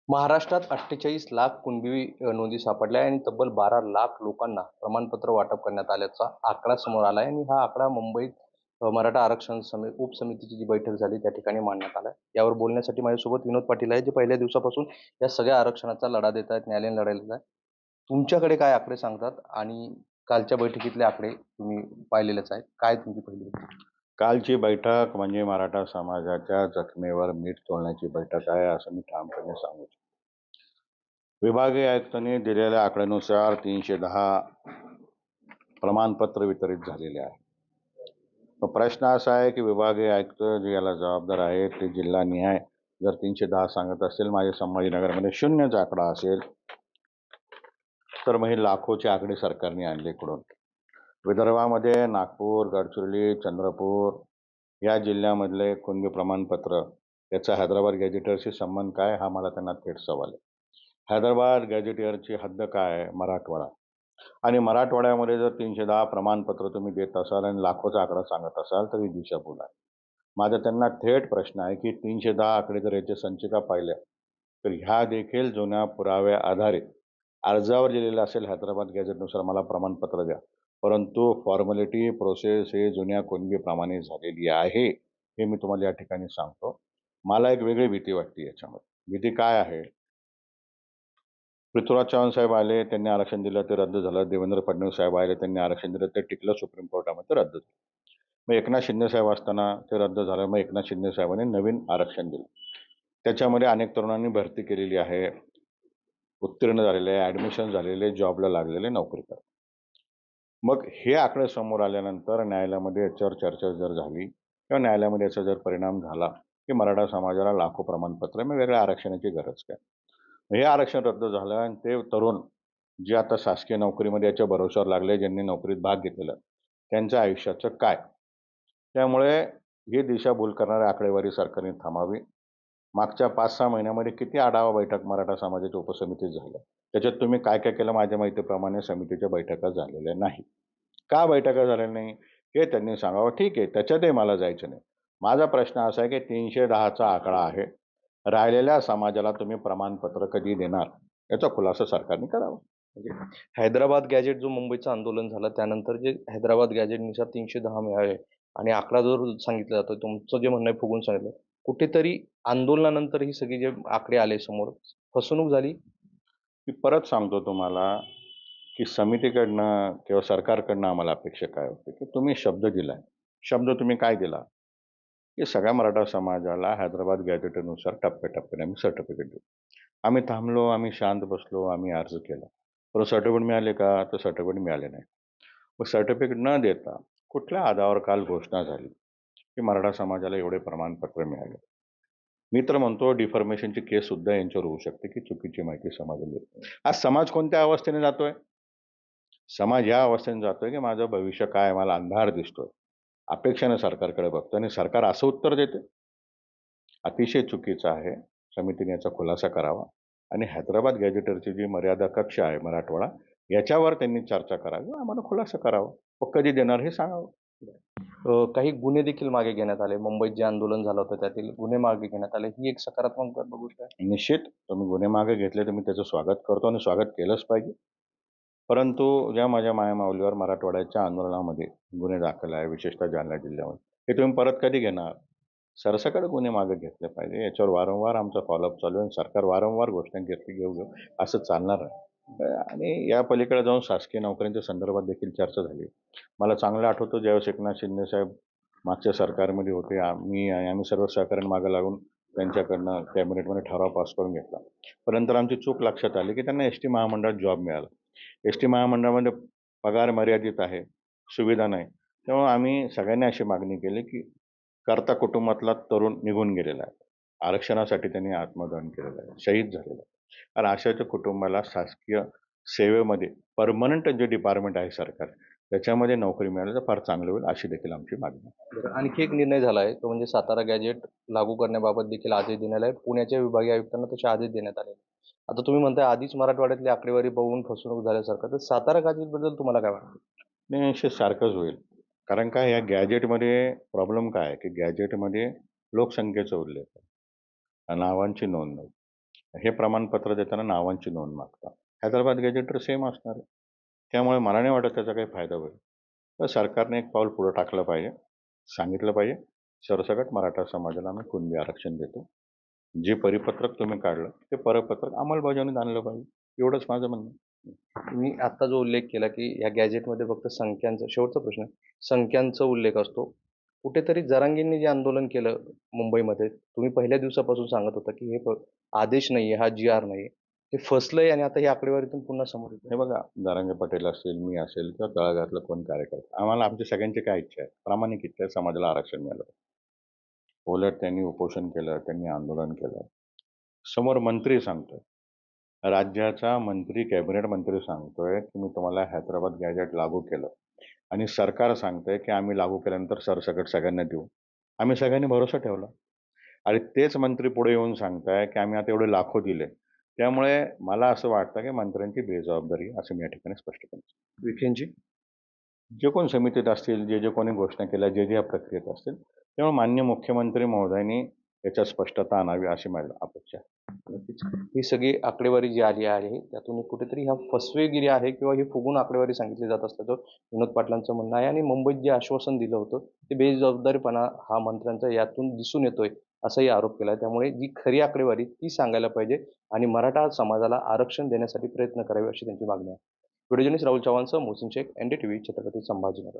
महाराष्ट्रात 48 लाख कुणबी नोंदी सापडल्या आणि तब्बल 12 लाख लोकांना प्रमाणपत्र वाटप करण्यात आल्याचा आकडा समोर आला आहे आणि हा आकडा मुंबईत मराठा आरक्षण उपसमितीची जी बैठक झाली त्या ठिकाणी मांडण्यात आला. यावर बोलण्यासाठी माझ्यासोबत विनोद पाटील आहे, जे पहिल्या दिवसापासून या सगळ्या आरक्षणाचा लढा देत आहेत, न्यायालयीन लढा देत आहेत. तुमच्याकडे काय आकडे सांगतात आणि कालच्या बैठकीतले आकडे तुम्ही पाहिलेलेच आहेत. काय तुमची पहिली कालची बैठक म्हणजे मराठा समाजाच्या जखमेवर मीठ चोळण्याची बैठक आहे, असं मी ठामपणे सांगू शकतो. विभागीय आयुक्तांनी दिलेल्या आकड्यानुसार 310 प्रमाणपत्र वितरित झालेले आहे. मग प्रश्न असा आहे की विभागीय आयुक्त जे याला जबाबदार आहेत ते जिल्हानिहाय जर 310 सांगत असतील, माझ्या संभाजीनगरमध्ये शून्यचा आकडा असेल, तर मग हे लाखोचे आकडे सरकारने आणले कुठून? विदर्भामध्ये नागपूर, गडचिरोली, चंद्रपूर या जिल्ह्यामधले कुणबी प्रमाणपत्र याचा हैदराबाद गॅझेटियरशी संबंध काय, हा मला त्यांना थेट सवाल आहे. हैदराबाद गॅझेटियरची हद्द काय आहे? मराठवाडा. आणि मराठवाड्यामध्ये जर 310 प्रमाणपत्र तुम्ही देत असाल आणि लाखोचा आकडा सांगत असाल तर ही दिशाभूल आहे. माझा त्यांना थेट प्रश्न आहे की 310 आकडे जर याच्या संचिका पाहिल्या तर ह्या देखील जुन्या पुराव्या आधारित अर्जावर लिहिलेलं असेल हैदराबाद गॅझेटनुसार मला प्रमाणपत्र द्या, परंतु फॉर्मॅलिटी प्रोसेस हे जुन्या कुणबीप्रमाणे झालेली आहे, हे मी तुम्हाला या ठिकाणी सांगतो. मला एक वेगळी भीती वाटते याच्यामध्ये. भीती काय आहे? पृथ्वीराज चव्हाण साहेब आले, त्यांनी आरक्षण दिलं, ते रद्द झालं. देवेंद्र फडणवीस साहेब आले, त्यांनी आरक्षण दिलं, ते टिकलं सुप्रीम कोर्टामध्ये, रद्द झालं. मग एकनाथ शिंदे साहेब असताना ते रद्द झालं. मग एकनाथ शिंदे साहेबांनी नवीन आरक्षण दिलं. त्याच्यामध्ये अनेक तरुणांनी भरती केलेली आहे, उत्तीर्ण झालेले, ॲडमिशन झालेले, जॉबला लागलेले, नोकरी करतात. मग हे आकडे समोर आल्यानंतर न्यायालयामध्ये याच्यावर चर्चा जर झाली किंवा न्यायालयामध्ये याचा जर परिणाम झाला की मराठा समाजाला लाखो प्रमाणपत्र, मग वेगळ्या आरक्षणाची गरज काय? हे आरक्षण रद्द झालं आणि ते तरुण जे आता शासकीय नोकरीमध्ये याच्या भरोश्यावर लागले, ज्यांनी नोकरीत भाग घेतलेला, त्यांच्या आयुष्याचं काय? त्यामुळे ही दिशाभूल करणारी आकडेवारी सरकारने थांबावी. मागच्या 5-6 महिन्यामध्ये किती आढावा बैठक मराठा समाजाच्या उपसमितीत झाल्या, त्याच्यात तुम्ही काय काय केलं? माझ्या माहितीप्रमाणे समितीच्या बैठका झालेल्या नाही. का बैठका झालेल्या नाही हे त्यांनी सांगावं. ठीक आहे, त्याच्यातही मला जायचं नाही. माझा प्रश्न असा आहे की 310चा आकडा आहे, राहिलेल्या समाजाला तुम्ही प्रमाणपत्र कधी देणार, याचा खुलासा सरकारने करावा. म्हणजे हैदराबाद गॅजेट जो मुंबईचं आंदोलन झालं त्यानंतर जे हैदराबाद गॅजेटनुसार 310 मिळाले आणि आकडा जो सांगितला जातो, तुमचं जे म्हणणं आहे फुगून सांगितलं. कुठेतरी आंदोलनानंतर ही सगळी जे आकडे आले समोर, फसवणूक झाली. मी परत सांगतो तुम्हाला की समितीकडनं किंवा सरकारकडनं आम्हाला अपेक्षा काय होती की तुम्ही शब्द दिलाय. शब्द तुम्ही काय दिला की सगळ्या मराठा समाजाला हैदराबाद गॅझेटनुसार टप्प्याटप्प्याने आम्ही सर्टिफिकेट देऊ. आम्ही थांबलो, आम्ही शांत बसलो, आम्ही अर्ज केला, पण सर्टिफिकेट मिळाले का? तर सर्टिफिकेट मिळाले नाही. मग सर्टिफिकेट न देता कुठल्या आधारावर काल घोषणा झाली की मराठा समाजाला एवढे प्रमाणपत्र मिळाले? मी तर म्हणतो डिफॉर्मेशनची केस सुद्धा यांच्यावर होऊ शकते की चुकीची माहिती समाजाला देतो. आज समाज कोणत्या अवस्थेने जातोय? समाज या अवस्थेने जातोय की माझं भविष्य काय, मला अंधार दिसतोय. अपेक्षेनं सरकारकडे बघतो आणि सरकार असं उत्तर देते. अतिशय चुकीचं आहे. समितीने याचा खुलासा करावा आणि हैदराबाद गॅझेटरची जी मर्यादा कक्ष आहे मराठवाडा, याच्यावर त्यांनी चर्चा करावी, आम्हाला खुलासा करावा. मग कधी देणार हे सांगावं. काही गुन्हे देखील मागे घेण्यात आले. मुंबईत जे आंदोलन झालं होतं त्यातील गुन्हे मागे घेण्यात आले. ही एक सकारात्मक गोष्ट आहे. निश्चित तुम्ही गुन्हे मागे घेतले तर मी त्याचं स्वागत करतो आणि स्वागत केलंच पाहिजे. परंतु ज्या माझ्या मायमाऊलीवर मराठवाड्याच्या आंदोलनामध्ये गुन्हे दाखल आहे, विशेषतः जालना जिल्ह्यामध्ये, हे तुम्ही परत कधी घेणार? सरसकट गुन्हे मागे घेतले पाहिजे. याच्यावर वारंवार आमचा फॉलोअप चालू आहे आणि सरकार वारंवार घोषणा घेऊ असं चालणार नाही. आणि या पलीकडे जाऊन शासकीय नोकऱ्यांच्या संदर्भात देखील चर्चा झाली. मला चांगलं आठवतं ज्यावेळेस एकनाथ शिंदे साहेब मागच्या सरकारमध्ये होते, आम्ही सर्व सहकार्याने मागे लागून त्यांच्याकडनं कॅबिनेटमध्ये ठराव पास करून घेतला. पण नंतर आमची चूक लक्षात आली की त्यांना एस टी महामंडळात जॉब मिळाला. एस टी महामंडळामध्ये पगार मर्यादित आहे, सुविधा नाही. तेव्हा आम्ही सगळ्यांनी अशी मागणी केली की कर्ता कुटुंबातला तरुण निघून गेलेला आहे, आरक्षणासाठी त्यांनी आत्मदहन केलेलं आहे, शहीद झालेला आहे. आणि अशाच्या कुटुंबाला शासकीय सेवेमध्ये परमनंट जे डिपार्टमेंट आहे सरकार, त्याच्यामध्ये नोकरी मिळाली तर फार चांगलं होईल, अशी देखील आमची मागणी आहे. बरं, आणखी एक निर्णय झाला आहे, तो म्हणजे सातारा गॅजेट लागू करण्याबाबत देखील आदेश देण्यात आले. पुण्याच्या विभागीय आयुक्तांना तसे आदेश देण्यात आले. आता तुम्ही म्हणताय आधीच मराठवाड्यातली आकडेवारी बघून फसवणूक झाल्यासारखं, तर सातारा गॅजेटबद्दल तुम्हाला काय वाटतं? नाही, निश्चित सारखंच होईल. कारण काय, या गॅजेटमध्ये प्रॉब्लेम काय आहे की गॅजेटमध्ये लोकसंख्येचा उल्लेख आहे, नावांची नोंद नाही. हे प्रमाणपत्र देताना नावांची नोंद मागतात. हैदराबाद गॅजेटर सेम असणार आहे. त्यामुळे मला नाही वाटत त्याचा काही फायदा होईल. तर सरकारने एक पाऊल पुढे टाकलं पाहिजे. सांगितलं पाहिजे, सरसकट मराठा समाजाला आम्ही कुणबी आरक्षण देतो. जे परिपत्रक तुम्ही काढलं, ते परिपत्रक अंमलबजावणीत आणलं पाहिजे. एवढंच माझं म्हणणं आहे. तुम्ही आत्ता जो उल्लेख केला, की या गॅझेटमध्ये फक्त संख्यांचा शेवटचा प्रश्न आहे, संख्यांचा उल्लेख असतो. कुठेतरी जरांगेंनी जे आंदोलन केलं मुंबईमध्ये, तुम्ही पहिल्या दिवसापासून सांगत होता, की हे आदेश नाहीये, हा जी-आर नाहीये. हे फसलंय आणि आता ही आकडेवारीतून पुन्हा समोर येतंय. हे बघा, जरांगे पाटील असेल, मी असेल किंवा तळागाळातलं कोण कार्यकर्ता, आम्हाला आमच्या सगळ्यांची काय इच्छा आहे? प्रामाणिक इच्छा आहे, समाजाला आरक्षण मिळालं पाहिजे. उलट त्यांनी उपोषण केलं, त्यांनी आंदोलन केलं. समोर मंत्री सांगतोय, राज्याचा मंत्री, कॅबिनेट मंत्री सांगतोय, की मी तुम्हाला हैदराबाद गॅजेट लागू केलं आणि सरकार सांगतंय, की आम्ही लागू केल्यानंतर सरसकट सगळ्यांना देऊ. आम्ही सगळ्यांनी भरोसा ठेवला आणि तेच मंत्री पुढे येऊन सांगताय, की आम्ही आता एवढे लाखो दिले. त्यामुळे मला असं वाटतं, की मंत्र्यांची बेजबाबदारी आहे, असं मी या ठिकाणी स्पष्ट करतो. विखेंची जे कोण समितीत असतील, जे कोणी घोषणा केल्या, जे या प्रक्रियेत असतील, त्यामुळे माननीय मुख्यमंत्री महोदयांनी याच्यात स्पष्टता आणावी अशी माझी अपेक्षा आहे. नक्कीच. ही सगळी आकडेवारी जी आली आहे, त्यातून एक कुठेतरी हा फसवेगिरी आहे किंवा ही फुगून आकडेवारी सांगितली जात असल्याचं विनोद पाटलांचं म्हणणं आहे आणि मुंबईत जे आश्वासन दिलं होतं, ते बेजबाबदारीपणा हा मंत्र्यांचा यातून दिसून येतोय, असाही आरोप केला. त्यामुळे जी खरी आकडेवारी ती सांगायला पाहिजे आणि मराठा समाजाला आरक्षण देण्यासाठी प्रयत्न करावे अशी त्यांची मागणी आहे. व्हिडिओ जर्नलिस्ट राहुल चव्हाणसह मोहसिन शेख, NDTV, छत्रपती संभाजीनगर.